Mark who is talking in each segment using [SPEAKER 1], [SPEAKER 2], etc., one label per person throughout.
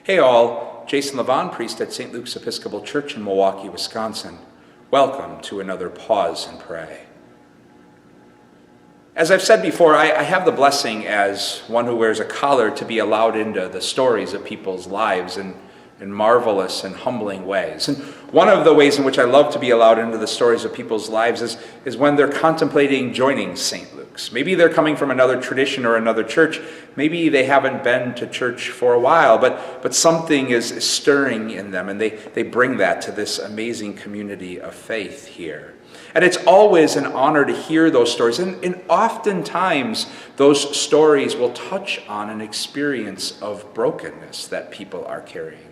[SPEAKER 1] Hey all, Jason Levon, priest at St. Luke's Episcopal Church in Milwaukee, Wisconsin. Welcome to another Pause and Pray. As I've said before, I have the blessing as one who wears a collar to be allowed into the stories of people's lives in marvelous and humbling ways. And one of the ways in which I love to be allowed into the stories of people's lives is when they're contemplating joining St. Luke's. Maybe they're coming from another tradition or another church. Maybe they haven't been to church for a while, but something is stirring in them, and they bring that to this amazing community of faith here. And it's always an honor to hear those stories. And oftentimes, those stories will touch on an experience of brokenness that people are carrying.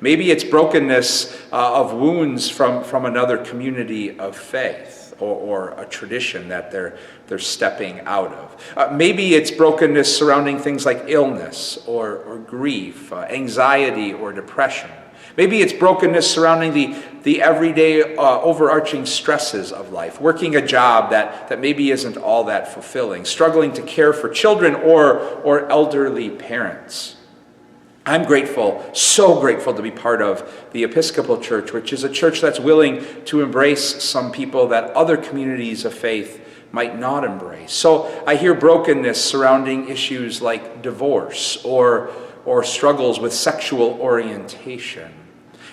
[SPEAKER 1] Maybe it's brokenness of wounds from another community of faith or a tradition that they're stepping out of. Maybe it's brokenness surrounding things like illness or grief, anxiety or depression. Maybe it's brokenness surrounding the everyday overarching stresses of life, working a job that maybe isn't all that fulfilling, struggling to care for children or elderly parents. I'm grateful, so grateful to be part of the Episcopal Church, which is a church that's willing to embrace some people that other communities of faith might not embrace. So I hear brokenness surrounding issues like divorce or struggles with sexual orientation.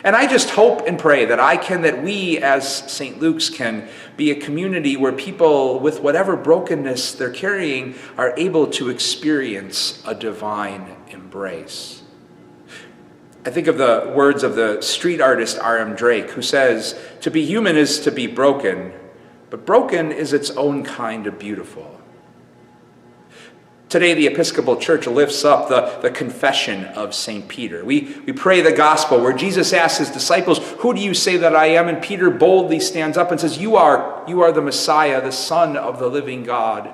[SPEAKER 1] And I just hope and pray that we as St. Luke's can be a community where people with whatever brokenness they're carrying are able to experience a divine embrace. I think of the words of the street artist R.M. Drake, who says, "To be human is to be broken, but broken is its own kind of beautiful." Today, the Episcopal Church lifts up the confession of St. Peter. We pray the gospel where Jesus asks his disciples, "Who do you say that I am?" And Peter boldly stands up and says, You are the Messiah, the Son of the living God."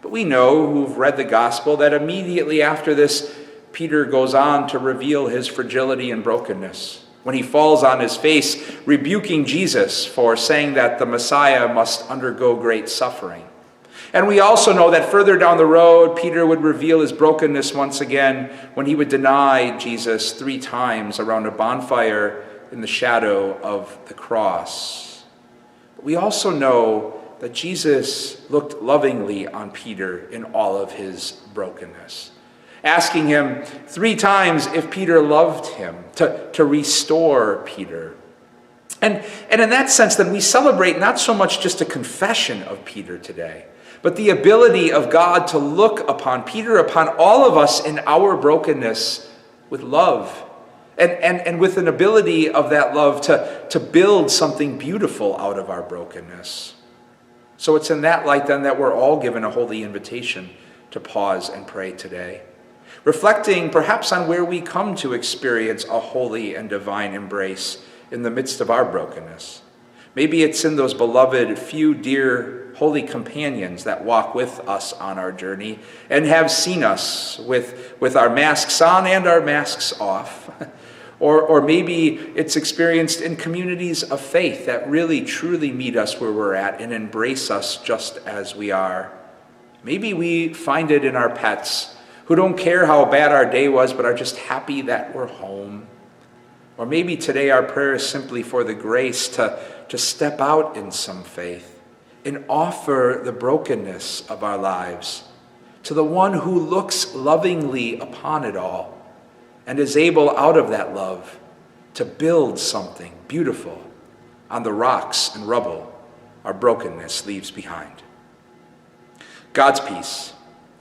[SPEAKER 1] But we know, who've read the gospel, that immediately after this, Peter goes on to reveal his fragility and brokenness when he falls on his face, rebuking Jesus for saying that the Messiah must undergo great suffering. And we also know that further down the road, Peter would reveal his brokenness once again when he would deny Jesus 3 times around a bonfire in the shadow of the cross. But we also know that Jesus looked lovingly on Peter in all of his brokenness, asking him 3 times if Peter loved him, to restore Peter. And in that sense, then we celebrate not so much just a confession of Peter today, but the ability of God to look upon Peter, upon all of us in our brokenness with love, and with an ability of that love to build something beautiful out of our brokenness. So it's in that light then that we're all given a holy invitation to pause and pray today, reflecting perhaps on where we come to experience a holy and divine embrace in the midst of our brokenness. Maybe it's in those beloved, few dear, holy companions that walk with us on our journey and have seen us with our masks on and our masks off. Or maybe it's experienced in communities of faith that really, truly meet us where we're at and embrace us just as we are. Maybe we find it in our pets, who don't care how bad our day was, but are just happy that we're home. Or maybe today our prayer is simply for the grace to step out in some faith and offer the brokenness of our lives to the one who looks lovingly upon it all and is able, out of that love, to build something beautiful on the rocks and rubble our brokenness leaves behind. God's peace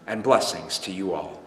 [SPEAKER 1] and blessings to you all.